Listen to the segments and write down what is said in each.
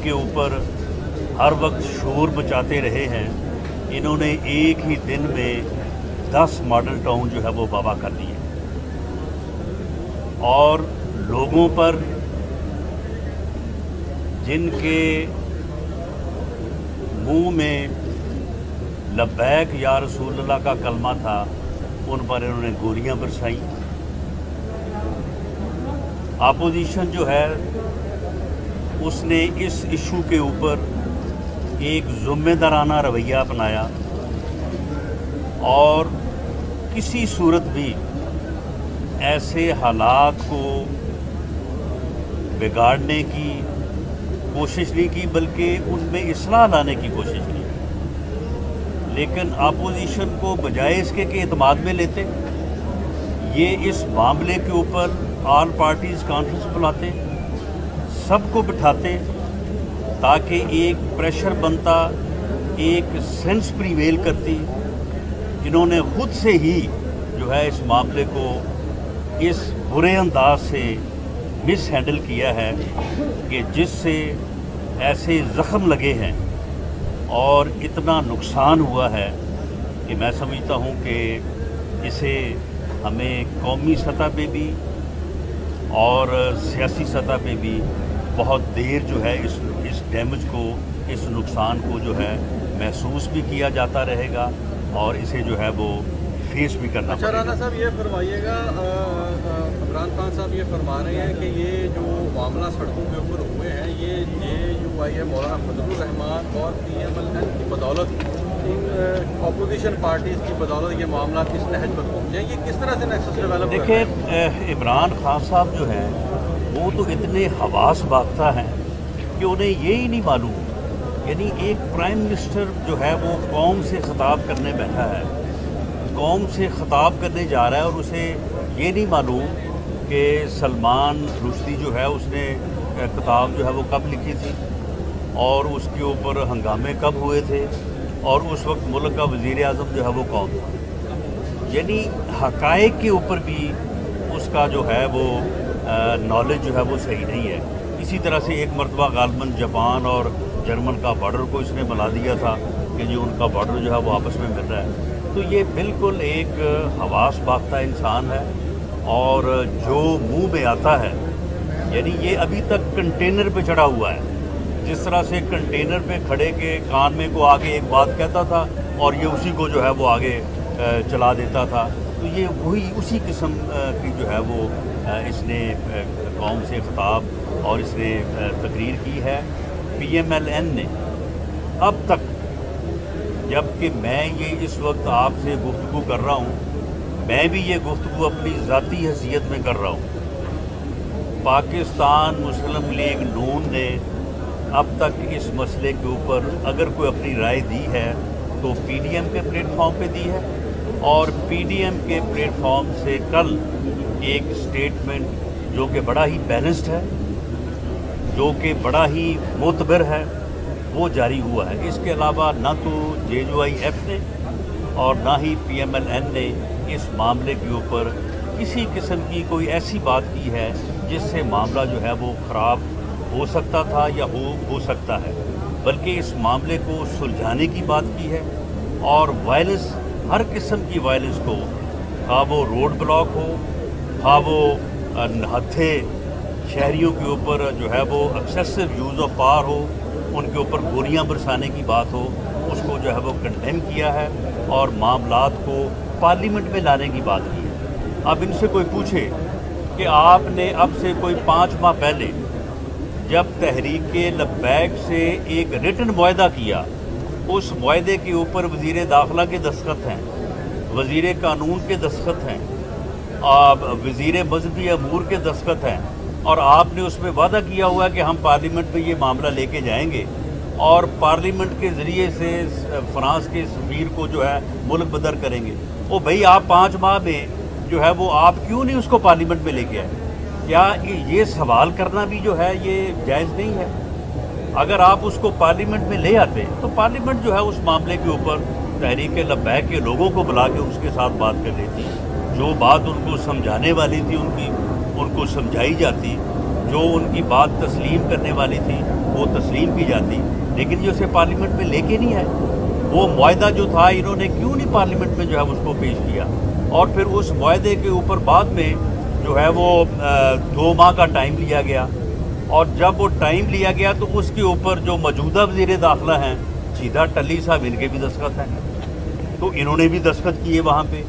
के ऊपर हर वक्त शोर मचाते रहे हैं, इन्होंने एक ही दिन में 10 मॉडल टाउन जो है वो बाबा कर दिए और लोगों पर जिनके मुंह में लब्बैक या रसूलुल्लाह का कलमा था उन पर इन्होंने गोलियां बरसाई। अपोजिशन जो है उसने इस इशू के ऊपर एक ज़िम्मेदाराना रवैया अपनाया और किसी सूरत भी ऐसे हालात को बिगाड़ने की कोशिश नहीं की, बल्कि उनमें इस्लाह लाने की कोशिश की। लेकिन अपोजिशन को बजाय इसके कि एतमाद में लेते, ये इस मामले के ऊपर ऑल पार्टीज़ कॉन्फ्रेंस बुलाते, सबको बिठाते ताकि एक प्रेशर बनता, एक सेंस प्रीवेल करती। इन्होंने खुद से ही जो है इस मामले को इस बुरे अंदाज से मिस हैंडल किया है कि जिससे ऐसे ज़ख्म लगे हैं और इतना नुकसान हुआ है कि मैं समझता हूँ कि इसे हमें कौमी सतह पे भी और सियासी सतह पे भी बहुत देर जो है इस डैमेज को, इस नुकसान को जो है महसूस भी किया जाता रहेगा और इसे जो है वो फेस भी करना पड़ेगा। राना साहब ये फरमाइएगा, इमरान खान साहब ये फरमा रहे हैं कि ये जो मामला सड़कों के ऊपर हुए हैं ये JUI मौलाना फजलुर रहमान और PMLN की बदौलत, अपोजिशन पार्टीज़ की बदौलत ये मामला किस नहज पर पहुँचे, ये किस तरह से नेक्सस डेवलप? देखिए, इमरान खान साहब जो हैं वो तो इतने हवास बाख्ता हैं कि उन्हें ये ही नहीं मालूम, यानी एक प्राइम मिनिस्टर जो है वो कौम से खिताब करने बैठा है, कौम से खिताब करने जा रहा है और उसे ये नहीं मालूम कि सलमान रुश्दी जो है उसने किताब जो है वो कब लिखी थी और उसके ऊपर हंगामे कब हुए थे और उस वक्त मुल्क का वज़ीर आज़म जो है वो कौन था। यानी हक़ाइक़ के ऊपर भी उसका जो है वो नॉलेज जो है वो सही नहीं है। इसी तरह से एक मरतबा गालबन जापान और जर्मन का बॉर्डर को इसने मिला दिया था कि जो उनका बॉर्डर जो है वो आपस में मिल रहा है। तो ये बिल्कुल एक हवास बाख्ता इंसान है और जो मुंह में आता है, यानी ये अभी तक कंटेनर पे चढ़ा हुआ है। जिस तरह से कंटेनर पे खड़े के कान में को आगे एक बात कहता था और ये उसी को जो है वो आगे चला देता था, तो ये वही उसी किस्म की जो है वो इसने कौम से खिताब और इसने तकरीर की है। PMLN ने अब तक, जबकि मैं ये इस वक्त आपसे गुफ्तगू कर रहा हूँ, मैं भी ये गुफ्तगू अपनी ज़ाती हैसियत में कर रहा हूँ, पाकिस्तान मुस्लिम लीग नून ने अब तक इस मसले के ऊपर अगर कोई अपनी राय दी है तो PDM के प्लेटफॉर्म पे दी है और PDM के प्लेटफॉर्म से कल एक स्टेटमेंट जो कि बड़ा ही बैलेंस्ड है, जो कि बड़ा ही मोतबर है, वो जारी हुआ है। इसके अलावा ना तो JUIF ने और ना ही PMLN ने इस मामले के ऊपर किसी किस्म की कोई ऐसी बात की है जिससे मामला जो है वो ख़राब हो सकता था या हो सकता है, बल्कि इस मामले को सुलझाने की बात की है और वायलेंस, हर किस्म की वायलेंस को, हाँ वो रोड ब्लॉक हो, हाँ वो हत्थे शहरियों के ऊपर जो है वो एक्सेसिव यूज़ ऑफ पावर हो, उनके ऊपर गोलियां बरसाने की बात हो, उसको जो है वो कंडेम किया है और मामलात को पार्लियामेंट में लाने की बात की है। अब इनसे कोई पूछे कि आपने अब से कोई 5 माह पहले जब तहरीक लब्बैक से एक रिटन मुआहदा किया, उस मुआहदे के ऊपर वज़ीर दाखिला के दस्तखत हैं, वज़ीर कानून के दस्तखत हैं, वज़ीर मज़हबी अमूर के दस्तखत हैं और आपने उसमें वादा किया हुआ है कि हम पार्लियामेंट में ये मामला लेके जाएंगे और पार्लियामेंट के ज़रिए से फ्रांस के सफ़ीर को जो है मुल्क बदर करेंगे। ओ भाई, आप 5 माह में जो है वो आप क्यों नहीं उसको पार्लियामेंट में लेके आए? क्या ये सवाल करना भी जो है ये जायज़ नहीं है? अगर आप उसको पार्लियामेंट में ले आते तो पार्लियामेंट जो है उस मामले के ऊपर तहरीक लब्बैक के लोगों को बुला के उसके साथ बात कर लेती, जो बात उनको समझाने वाली थी उनको समझाई जाती, जो उनकी बात तस्लीम करने वाली थी वो तस्लीम की जाती, लेकिन ये उसे पार्लियामेंट में लेके नहीं आए। वो मुआहदा जो था इन्होंने क्यों नहीं पार्लियामेंट में जो है उसको पेश किया, और फिर उस मुआहदे के ऊपर बाद में जो है वो 2 माह का टाइम लिया गया, और जब वो टाइम लिया गया तो उसके ऊपर जो मौजूदा वज़ीर दाखिला हैं सीधा टली साहब, इनके भी दस्तखत हैं, तो इन्होंने भी दस्तखत किए वहाँ पे।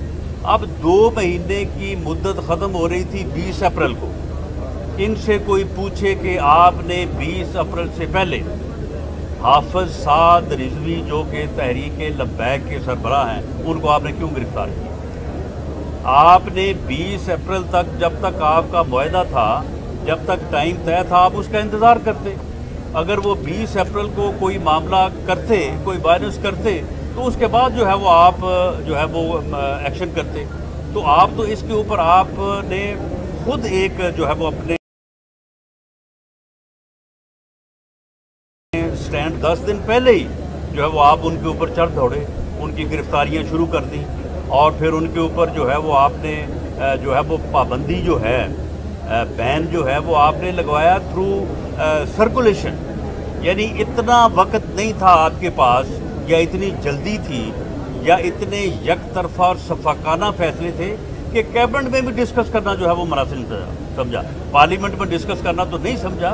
अब 2 महीने की मुद्दत ख़त्म हो रही थी 20 अप्रैल को। इनसे कोई पूछे कि आपने 20 अप्रैल से पहले हाफिज साद रिजवी जो कि तहरीक लब्बैक के सरबराह हैं, उनको आपने क्यों गिरफ्तार किया? आपने 20 अप्रैल तक, जब तक आपका मुआहदा था, जब तक टाइम तय था, आप उसका इंतज़ार करते। अगर वो 20 अप्रैल को कोई मामला करते, कोई वायलेंस करते, तो उसके बाद जो है वो आप जो है वो एक्शन करते। तो आप तो इसके ऊपर आपने खुद एक जो है वो अपने स्टैंड 10 दिन पहले ही जो है वो आप उनके ऊपर चढ़ दौड़े, उनकी गिरफ्तारियां शुरू कर दी, और फिर उनके ऊपर जो है वो आपने जो है वो पाबंदी जो है, बैन जो है वो आपने लगवाया थ्रू सर्कुलेशन। यानी इतना वक्त नहीं था आपके पास, या इतनी जल्दी थी, या इतने यकतरफा और शफाकाना फैसले थे कि कैबिनेट में भी डिस्कस करना जो है वो मुनासिब नहीं समझा, पार्लियामेंट में डिस्कस करना तो नहीं समझा,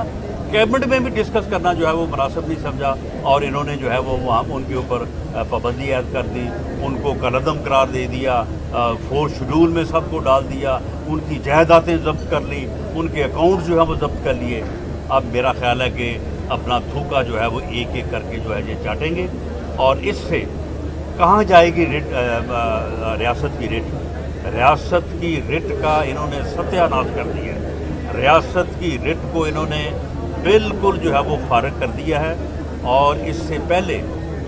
कैबिनेट में भी डिस्कस करना जो है वो मुनासिब नहीं समझा, और इन्होंने जो है वो वहाँ उनके ऊपर पाबंदी ऐड कर दी, उनको कलअदम करार दे दिया, 4 शेड्यूल में सबको डाल दिया, उनकी जायदादें जब्त कर ली, उनके अकाउंट जो है वो जब्त कर लिए। अब मेरा ख्याल है कि अपना थूका जो है वो एक एक करके जो है ये चाटेंगे, और इससे कहाँ जाएगी रिट, रियासत की रिट? रियासत की रिट का इन्होंने सत्यानाश कर दिया है। रियासत की रिट को इन्होंने बिल्कुल जो है वो फारग कर दिया है, और इससे पहले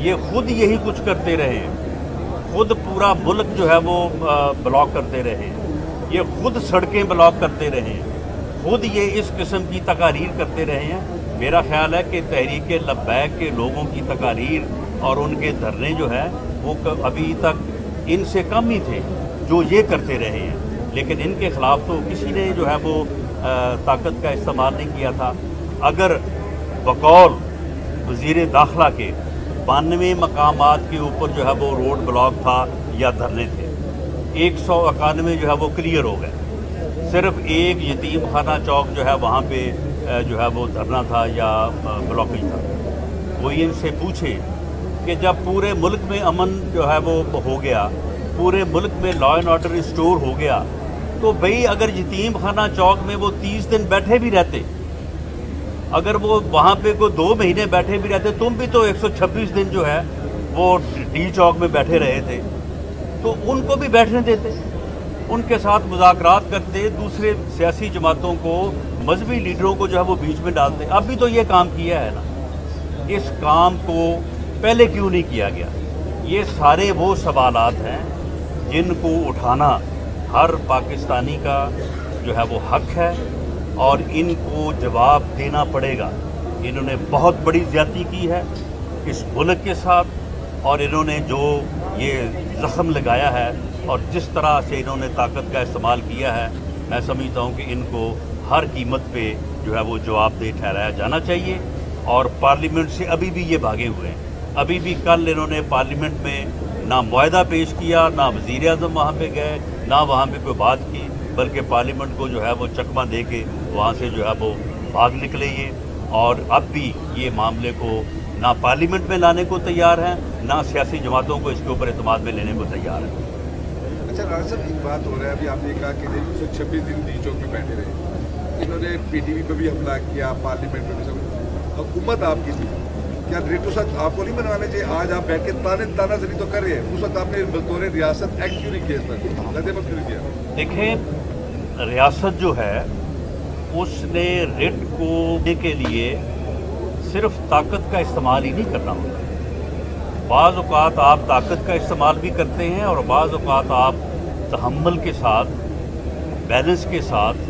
ये खुद यही कुछ करते रहे हैं, खुद पूरा मुल्क जो है वो ब्लॉक करते रहे हैं, ये खुद सड़कें ब्लॉक करते रहे हैं, खुद ये इस किस्म की तकारीर करते रहे हैं। मेरा ख्याल है कि तहरीक लब्बैक के लोगों की तकारीर और उनके धरने जो है वो अभी तक इनसे कम ही थे जो ये करते रहे हैं, लेकिन इनके ख़िलाफ़ तो किसी ने जो है वो ताकत का इस्तेमाल नहीं किया था। अगर बकौल वज़ीर दाखिला के 92 मकामात के ऊपर जो है वो रोड ब्लॉक था या धरने थे, 191 जो है वो क्लियर हो गए, सिर्फ एक यतीम खाना चौक जो है वहाँ पे जो है वो धरना था या ब्लॉकेज था। कोई इनसे पूछे कि जब पूरे मुल्क में अमन जो है वो हो गया, पूरे मुल्क में लॉ एंड ऑर्डर रिस्टोर हो गया, तो भाई अगर यतीम खाना चौक में वो 30 दिन बैठे भी रहते, अगर वो वहाँ पे कोई 2 महीने बैठे भी रहते, तुम भी तो 126 दिन जो है वो डी चौक में बैठे रहे थे, तो उनको भी बैठने देते, उनके साथ मुज़ाकरात करते, दूसरे सियासी जमातों को, मजहबी लीडरों को जो है वो बीच में डालते। अब भी तो ये काम किया है ना, इस काम को पहले क्यों नहीं किया गया? ये सारे वो सवालात हैं जिनको उठाना हर पाकिस्तानी का जो है वो हक है, और इनको जवाब देना पड़ेगा। इन्होंने बहुत बड़ी ज़्यादती की है इस मुल्क के साथ, और इन्होंने जो ये ज़ख्म लगाया है और जिस तरह से इन्होंने ताकत का इस्तेमाल किया है, मैं समझता हूँ कि इनको हर कीमत पे जो है वो जवाबदेह ठहराया जाना चाहिए। और पार्लियामेंट से अभी भी ये भागे हुए हैं। अभी भी कल इन्होंने पार्लियामेंट में ना मुआहदा पेश किया, ना वज़ीर आज़म वहाँ पे गए, ना वहाँ पे कोई बात की, बल्कि पार्लियामेंट को जो है वो चकमा दे के वहाँ से जो है वो भाग निकले ये। और अब भी ये मामले को ना पार्लियामेंट में लाने को तैयार हैं, ना सियासी जमातों को इसके ऊपर एतमाद में लेने को तैयार हैं। अच्छा राज साहब, एक बात हो रहा है, अभी आपने कहा कि 126 दिन डी चौक में बैठे रहे, इन्होंने PTV पे भी हमला किया, पार्लियामेंट में भी सब, हुकूमत आपकी थी, क्या रेट उस वक्त आपको नहीं बनवाने चाहिए? आज आप बैठ के तानाजरी तो कर रहे हैं, उस वक्त आपने बतौर रियासत एक्ट क्यों नहीं किया, इस पर लदेमत क्यों नहीं किया? देखें, रियासत जो है उसने रिट को के लिए सिर्फ ताकत का इस्तेमाल ही नहीं करना होता। बाज़ औक़ात आप ताकत का इस्तेमाल भी करते हैं, और बाज़ औक़ात आप तहम्मुल के साथ, बैलेंस के साथ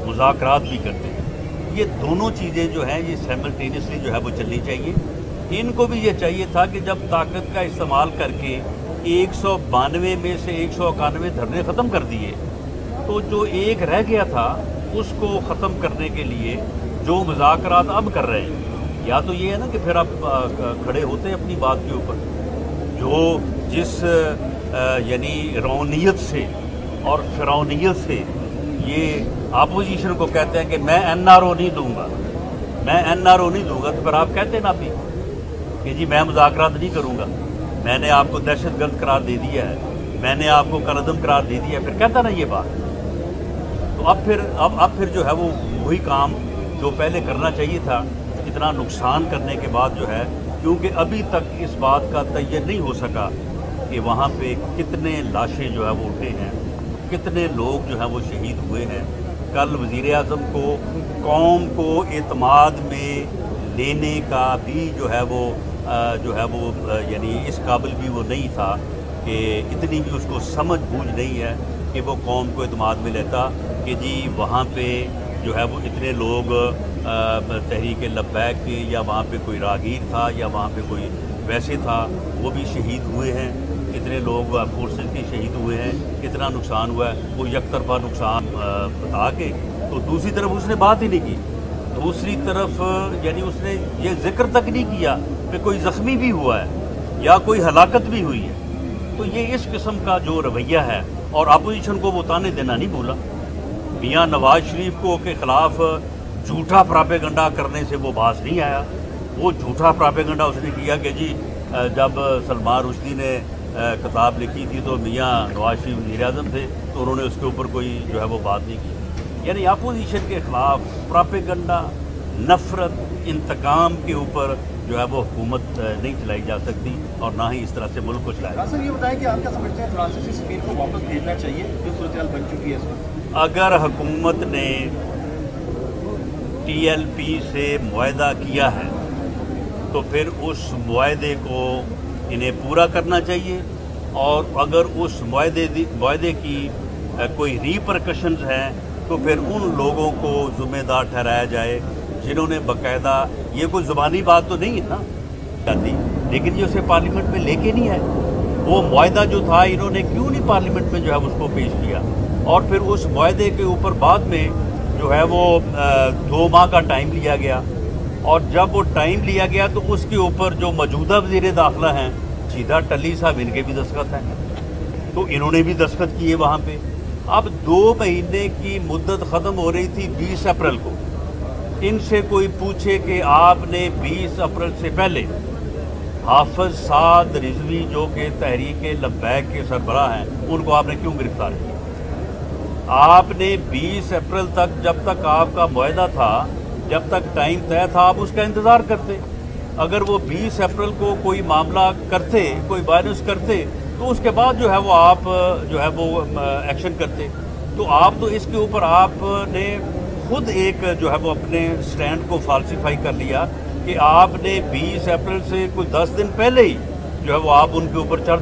मुज़ाकरात भी करते हैं। ये दोनों चीज़ें जो हैं ये साइमल्टेनियसली जो है वो चलनी चाहिए। इनको भी ये चाहिए था कि जब ताकत का इस्तेमाल करके 192 में से 191 धरने ख़त्म कर दिए, तो जो एक रह गया था اس کو ख़त्म करने के लिए जो मुज़ाकरात अब कर रहे हैं, या तो ये है ना कि फिर आप खड़े होते हैं अपनी बात के ऊपर, जो जिस यानी रौनियत से और फिरौनियत से ये अपोजिशन को कहते हैं कि मैं NRO नहीं दूंगा, मैं NRO नहीं दूंगा, तो फिर आप कहते ना भी कि जी मैं मुज़ाकरात नहीं करूंगा, मैंने आपको दहशतगर्द करार दे दिया है, मैंने आपको कलअदम करार दे दिया, फिर कहता ना ये बात। तो अब फिर जो है वो वही काम जो पहले करना चाहिए था, इतना नुकसान करने के बाद जो है, क्योंकि अभी तक इस बात का तयन नहीं हो सका कि वहाँ पे कितने लाशें जो है वो उठे हैं, कितने लोग जो हैं वो शहीद हुए हैं। कल वज़ीर आज़म को कौम को एतमाद में लेने का भी जो है वो यानी इस काबिल भी वो नहीं था कि इतनी भी उसको समझ बूझ नहीं है कि वो कौम को एतमाद में लेता कि जी वहाँ पे जो है वो इतने लोग तहरीक लब्बैक के, या वहाँ पे कोई रागीर था, या वहाँ पे कोई वैसे था, वो भी शहीद हुए हैं, कितने लोग फोर्सेस के शहीद हुए हैं, कितना नुकसान हुआ है। वो एक तरफा नुकसान बता के तो दूसरी तरफ उसने बात ही नहीं की, दूसरी तरफ यानी उसने ये जिक्र तक नहीं किया कि कोई ज़ख्मी भी हुआ है या कोई हलाकत भी हुई है। तो ये इस किस्म का जो रवैया है, और अपोजिशन को वो ताने देना नहीं भूला। मियाँ नवाज शरीफ को के ख़िलाफ़ झूठा प्रोपेगेंडा करने से वो बाज नहीं आया। वो झूठा प्रोपेगेंडा उसने किया कि जी जब सलमान रुश्दी ने किताब लिखी थी तो मियाँ नवाज शरीफ वज़ीर आज़म थे, तो उन्होंने उसके ऊपर कोई जो है वो बात नहीं की। यानी अपोजिशन के ख़िलाफ़ प्रोपेगेंडा, नफ़रत, इंतकाम के ऊपर जो है वो हुकूमत नहीं चलाई जा सकती, और ना ही इस तरह से मुल्क को चलाया। सर ये बताएं कि आप क्या समझते हैं, फ्रांसीसी सफीर को वापस भेजना चाहिए, जो सूरत बन चुकी है इसमें? अगर हुकूमत ने TLP से मुआहदा किया है तो फिर उस मुआहदे को इन्हें पूरा करना चाहिए, और अगर उस मुआहदे की कोई रिपरकशंस हैं तो फिर उन लोगों को ज़िम्मेदार ठहराया जाए जिन्होंने बाकायदा, ये कोई ज़ुबानी बात तो नहीं है ना जाती, लेकिन ये उसे पार्लियामेंट में लेके नहीं है। वो मुआहदा जो था इन्होंने क्यों नहीं पार्लियामेंट में जो है उसको पेश किया, और फिर उस मुआहदे के ऊपर बाद में जो है वो 2 माह का टाइम लिया गया, और जब वो टाइम लिया गया तो उसके ऊपर जो मौजूदा वज़ीर दाखिला हैं सीधा टली साहब, इनके भी दस्तखत हैं, तो इन्होंने भी दस्तखत किए वहाँ पे। अब 2 महीने की मुद्दत ख़त्म हो रही थी 20 अप्रैल को। इनसे कोई पूछे कि आपने 20 अप्रैल से पहले हाफिज साद रिजवी जो कि तहरीक लब्बैक के सरबराह हैं, उनको आपने क्यों गिरफ्तार किया? आपने 20 अप्रैल तक, जब तक आपका मुआहदा था, जब तक टाइम तय था, आप उसका इंतज़ार करते। अगर वो 20 अप्रैल को कोई मामला करते, कोई वायलेंस करते, तो उसके बाद जो है वो आप जो है वो एक्शन करते। तो आप तो इसके ऊपर आपने खुद एक जो है वो अपने स्टैंड को फाल्सीफाई कर लिया कि आपने 20 अप्रैल से कुछ 10 दिन पहले ही जो है वो आप उनके ऊपर चढ़